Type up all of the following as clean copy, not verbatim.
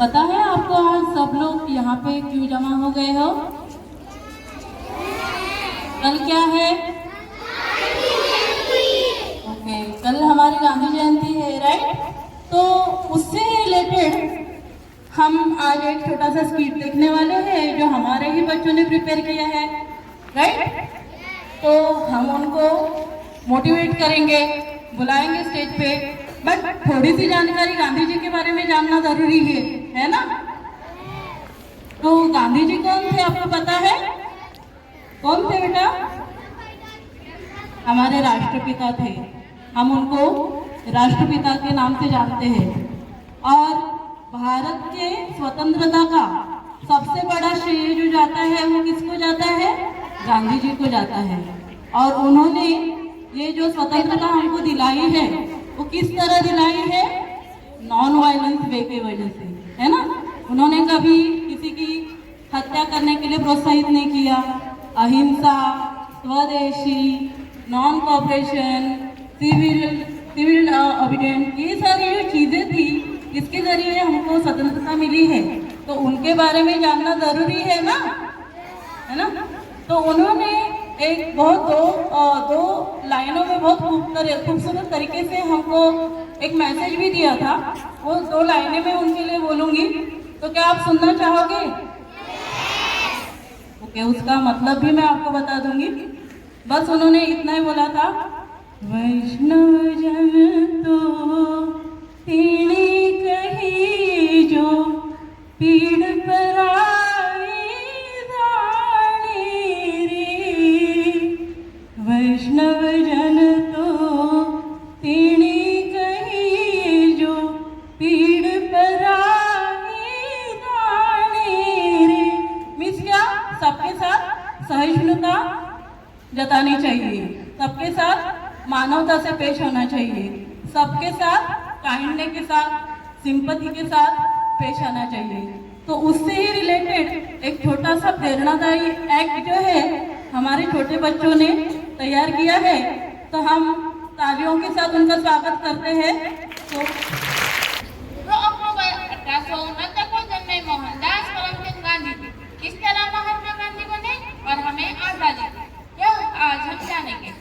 पता है आपको आज सब लोग यहाँ पे क्यों जमा हो गए हो? कल क्या है? ओके, कल हमारी गांधी जयंती है, राइट? तो उससे रिलेटेड हम आज एक छोटा सा स्पीच देखने वाले हैं जो हमारे ही बच्चों ने प्रिपेयर किया है, राइट? तो हम उनको मोटिवेट करेंगे, बुलाएंगे स्टेज पे, बट थोड़ी सी जानकारी गांधी जी के बारे में जानना जरूरी है ना? तो गांधी जी कौन थे आपको पता है? कौन थे बेटा? हमारे राष्ट्रपिता थे। हम उनको राष्ट्रपिता के नाम से जानते हैं। और भारत के स्वतंत्रता का सबसे बड़ा श्रेय जो जाता है वो किसको जाता है? गांधी जी को जाता है। और उन्होंने ये जो स्वतंत्रता हमको दिलाई है वो किस तरह दिलाई है? नॉन वायलेंस वे की वजह से, है ना? उन्होंने कभी किसी की हत्या करने के लिए प्रोत्साहित नहीं किया। अहिंसा, स्वदेशी, नॉन कॉपरेशन, सिविल ऑबिडेंस, ये सारी जो चीजें थी इसके जरिए हमको स्वतंत्रता मिली है। तो उनके बारे में जानना जरूरी है ना? तो उन्होंने एक बहुत दो लाइनों में बहुत खूबसूरत तरीके से हमको एक मैसेज भी दिया था। वो 2 लाइनें मैं उनके लिए बोलूंगी, तो क्या आप सुनना चाहोगे? ओके, उसका मतलब भी मैं आपको बता दूंगी। बस उन्होंने इतना ही बोला था, वैष्णव जन तो तेरी कही जो पीड़ पर वैष्णव जन तो तेरी कही जो पीड़ पर रे। मीन्स क्या? सबके साथ सहिष्णुता जतानी चाहिए, सबके साथ मानवता से पेश होना चाहिए, सबके साथ काइंडनेस के साथ, सिंपैथी के साथ पेश आना चाहिए। तो उससे ही रिलेटेड एक छोटा सा प्रेरणादायी एक्ट जो है हमारे छोटे बच्चों ने तैयार किया है, तो हम तालियों के साथ उनका स्वागत करते हैं। तो अक्टूबर 1869 को जन्मे मोहनदास करमचंद गांधी जी किस तरह महात्मा गांधी बने और हमें आजादी दी, यह आज हम जानेंगे।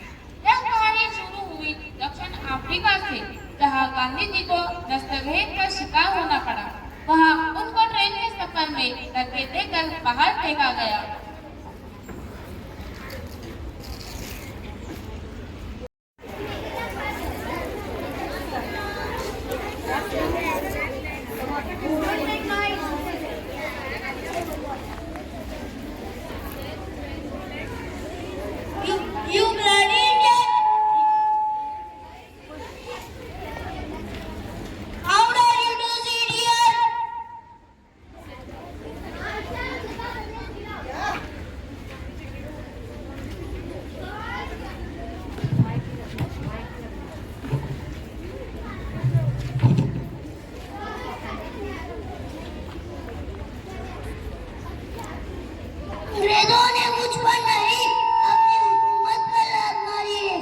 यह कहानी शुरू हुई दक्षिण अफ्रीका से, जहां गांधी जी को नस्लभेद का शिकार होना पड़ा। वहां उनको ट्रेन के सफर में धक्के देकर बाहर फेंका गया। You bloody idiot! How dare you do this, idiot? अंग्रेजों ने मुझ पर नहीं अपनी हुकूमत पर लात मारी है।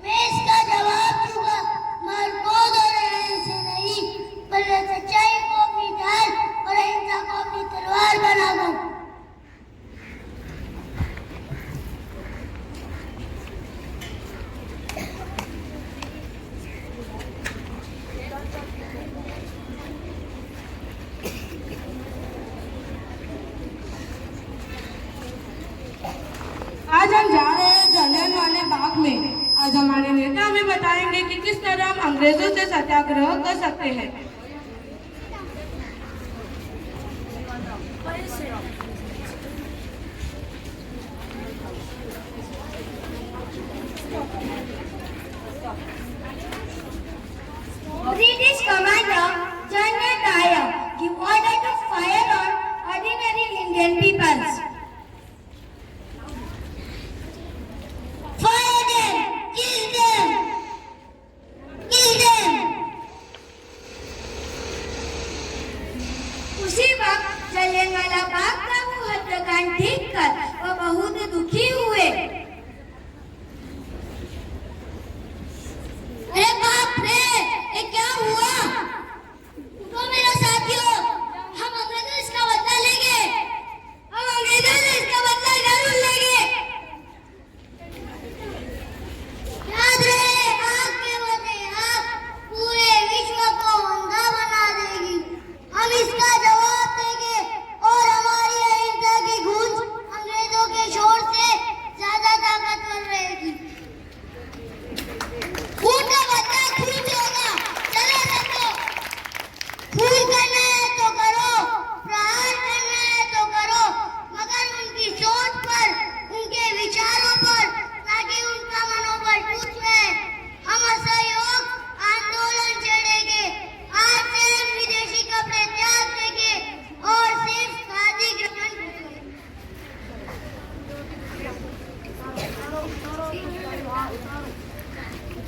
मैं इसका जवाब दूंगा, मरकोज और रहन से नहीं, बल्कि सच्चाई को अपनी ढाल और अहिंसा को अपनी तलवार बनाकर। आज हम जा रहे हैं जलियांवाला बाग में। आज हमारे नेता हमें बताएंगे कि किस तरह हम अंग्रेजों से सत्याग्रह कर सकते हैं। British commander General Dyer give order to fire on ordinary Indian peoples. Fire them!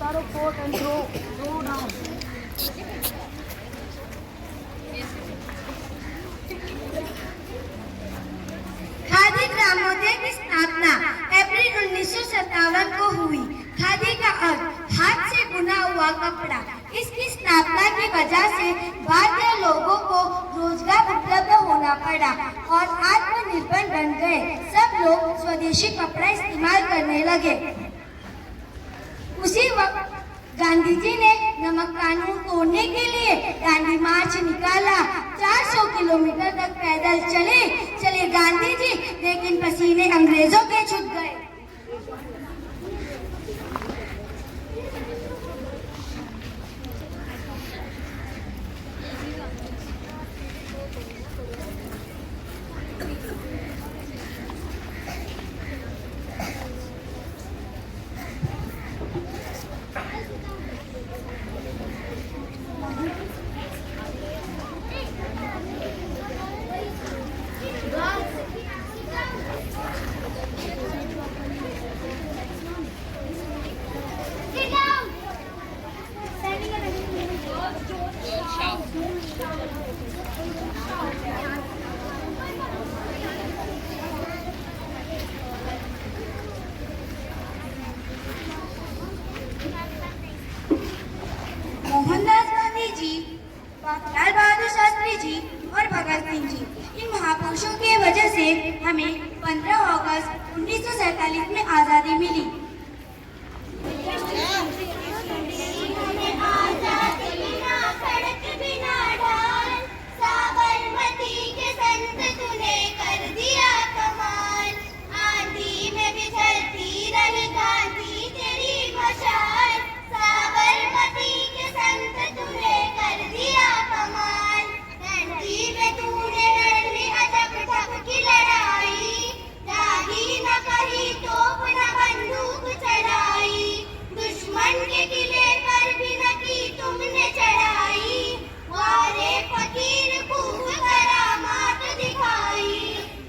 Khadi ग्रामोदय की स्थापना अप्रैल 1957 को हुई। खादी का अर्थ हाथ से बुना हुआ कपड़ा। इसकी स्थापना की वजह से भारतीय लोगों को रोजगार उपलब्ध होना पड़ा और आत्मनिर्भर बन गए। सब लोग स्वदेशी कपड़ा इस्तेमाल करने लगे। उसी वक्त गांधी जी ने नमक कानून तोड़ने के लिए दांडी मार्च निकाला। 400 किलोमीटर तक पैदल चले गांधी जी, लेकिन पसीने अंग्रेजों के छूट गए। मोहनदास गांधी जी, लाल बहादुर शास्त्री जी और भगत सिंह जी, इन महापुरुषों की वजह से हमें 15 अगस्त 1947 में आजादी मिली। साबरमती के संत तूने कर दिया कमाल, आंधी में भी चलती रही गांधी तेरी मशाल। साबरमती के संत तूने कर दिया कमाल, धरती में तूने लड़ ली अटक टक की लड़ाई, दागी न कही तोप न बंदूक चढ़ाई, दुश्मन के किले पर भी न की तुमने चढ़ाई, वारे फकीर खूब करामात दिखाई,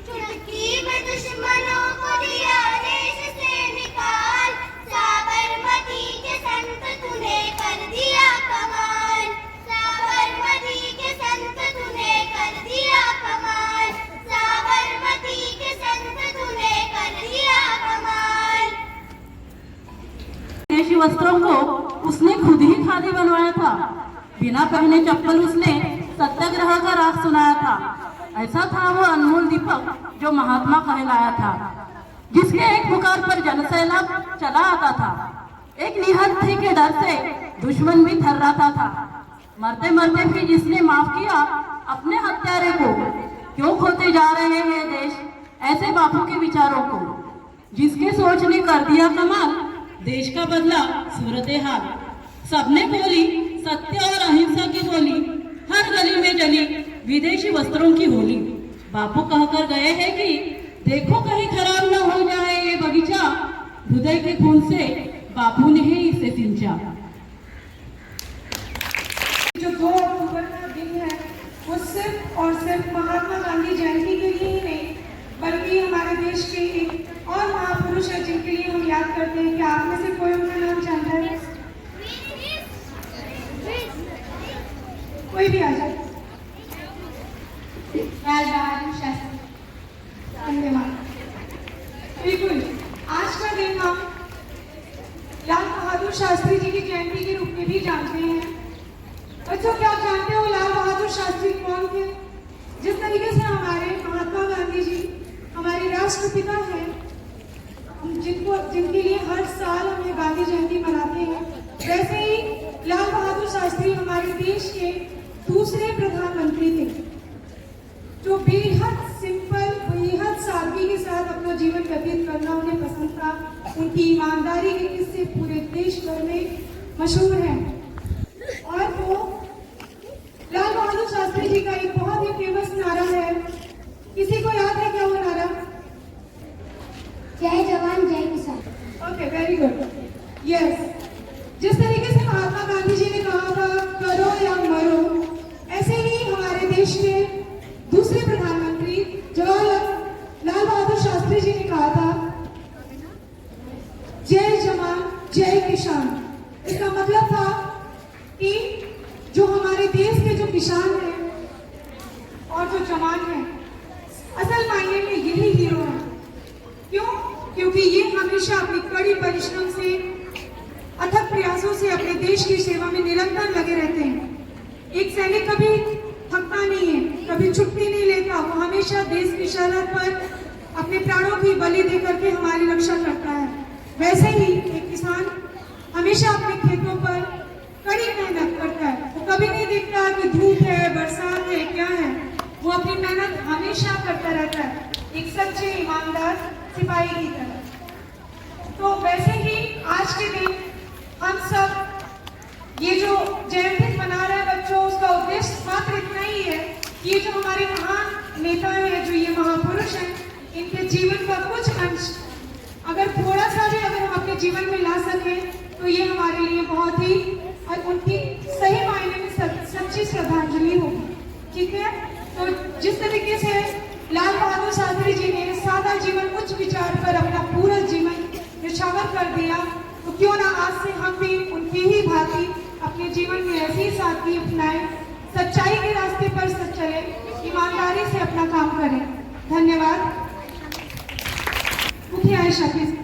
चुटकी में दुश्मनों को दिया देश से निकाल। साबरमती के संत तूने कर दिया कमाल, साबरमती के संत तूने कर दिया कमाल, साबरमती के संत तूने कर दिया कमाल। विदेशी वस्त्रों को उसने खुद ही खादी बनवाया था। बिना पहने चप्पल उसने सत्याग्रह का राग सुनाया था। ऐसा था वो अनमोल दीपक जो महात्मा कहलाया था, जिसके एक पुकार पर जनसैलाब चला आता था। एक निहत्थे के डर से दुश्मन भी थर्राता था। मरते मरते भी जिसने माफ किया अपने हत्यारे को, क्यों खोते जा रहे हैं देश ऐसे बापू के विचारों को, जिसके सोच ने कर दिया कमाल, देश का बदला सूरत हाल। सबने बोली सत्य और अहिंसा की बोली, हर गली में जली विदेशी वस्त्रों की होली। बापू कहकर गए हैं कि देखो कहीं खराब न हो जाए ये बगीचा, हृदय के खून से बापू ने ही इसे सिंचा। जो 2 अक्टूबर का दिन है वो सिर्फ और सिर्फ महात्मा गांधी जयंती के लिए ही नहीं, बल्कि हमारे देश के एक और महापुरुष है जिनके लिए हम याद करते हैं। क्या आप में से कोई उनका नाम जानता है? कोई भी आ जाए। लाल बहादुर शास्त्री। धन्यवाद। बिल्कुल, आज का दिन हम लाल बहादुर शास्त्री जी की जयंती के रूप में भी जानते हैं। बच्चों, क्या आप जानते हो लाल बहादुर शास्त्री कौन थे? जिस तरीके से हमारे महात्मा गांधी जी हमारे राष्ट्रपिता हैं, जिनके लिए हर साल हम गांधी जयंती मनाते हैं, वैसे ही लाल बहादुर शास्त्री हमारे देश के दूसरे प्रधानमंत्री थे, जो बेहद सिंपल, बेहद सादगी के साथ अपना जीवन व्यतीत करना उन्हें पसंद था। उनकी ईमानदारी के किस्से पूरे देश भर में मशहूर हैं। और वो लाल बहादुर शास्त्री जी का एक बहुत ही फेमस नारा है। किसी को याद है क्या वो नारा? जय जवान जय किसान। Okay, very good. यस, जिस तरीके से महात्मा गांधी जी ने कहा था करो या मरो, ऐसे ही हमारे देश के दूसरे प्रधानमंत्री लाल बहादुर शास्त्री जी ने कहा था जय जवान जय किसान। इसका मतलब था कि जो हमारे देश के जो किसान हैं और जो जवान हैं, असल मायने में यही हीरो है। क्यों? क्योंकि ये हमेशा अपनी कड़ी परिश्रम से, अथक प्रयासों से अपने देश की सेवा में निरंतर लगे रहते हैं। एक सैनिक कभी थकता नहीं है, कभी छुट्टी नहीं लेता। वो हमेशा देश की सरहद पर अपने प्राणों की बलि दे करके हमारी रक्षा करता है। वैसे ही एक किसान हमेशा अपने खेतों पर कड़ी मेहनत करता है। वो कभी नहीं देखता कि धूप है, बरसात है, क्या है। वो अपनी मेहनत हमेशा करता रहता है, एक सच्चे ईमानदार सिपाही की तरह। तो वैसे ही आज के दिन हम सब ये जो जयंती मना रहे हैं बच्चों, उसका उद्देश्य मात्र इतना ही है कि ये जो हमारे महान नेता हैं, जो ये महापुरुष हैं, इनके जीवन का कुछ अंश अगर थोड़ा सा भी अगर हम अपने जीवन में ला सकें तो ये हमारे लिए बहुत ही और उनकी सही मायने में सच्ची श्रद्धांजलि होगी। ठीक है, तो जिस तरीके से लाल बहादुर शास्त्री जी ने सादा जीवन उच्च विचार पर अपना पूरा जीवन निछावर कर दिया, तो क्यों ना आज से हम भी उनकी ही भांति अपने जीवन में ऐसी सादगी अपनाएं, सच्चाई के रास्ते पर चले, ईमानदारी से अपना काम करें। धन्यवाद। मुखिया Ayesha please.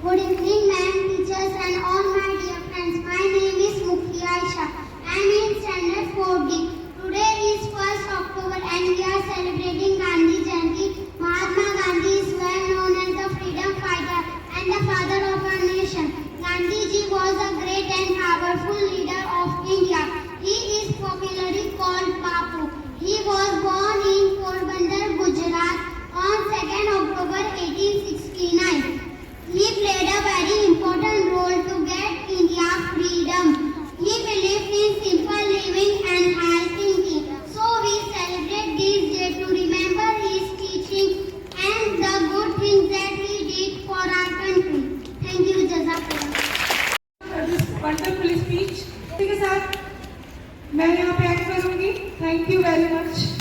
Good evening, ma'am, teachers, and all my dear friends. My name is Mukhi Aisha. I am in standard 4D. Today is 1st October and we are celebrating Gandhi Jayanti. Mahatma Gandhi is well known as the freedom fighter and the father of our nation. Gandhi ji was a great and powerful leader of India. He is popularly called Bapu. He was born in Porbandar, Gujarat on 2nd October 1869. He played a very important role to get India freedom. He believed in simple living and high thinking. So we celebrate this day to remember his teaching and the good things that he did for our country. Thank you, Jazakallah. Wonderful speech के साथ मैं यहाँ पे add करूंगी। Thank you very much.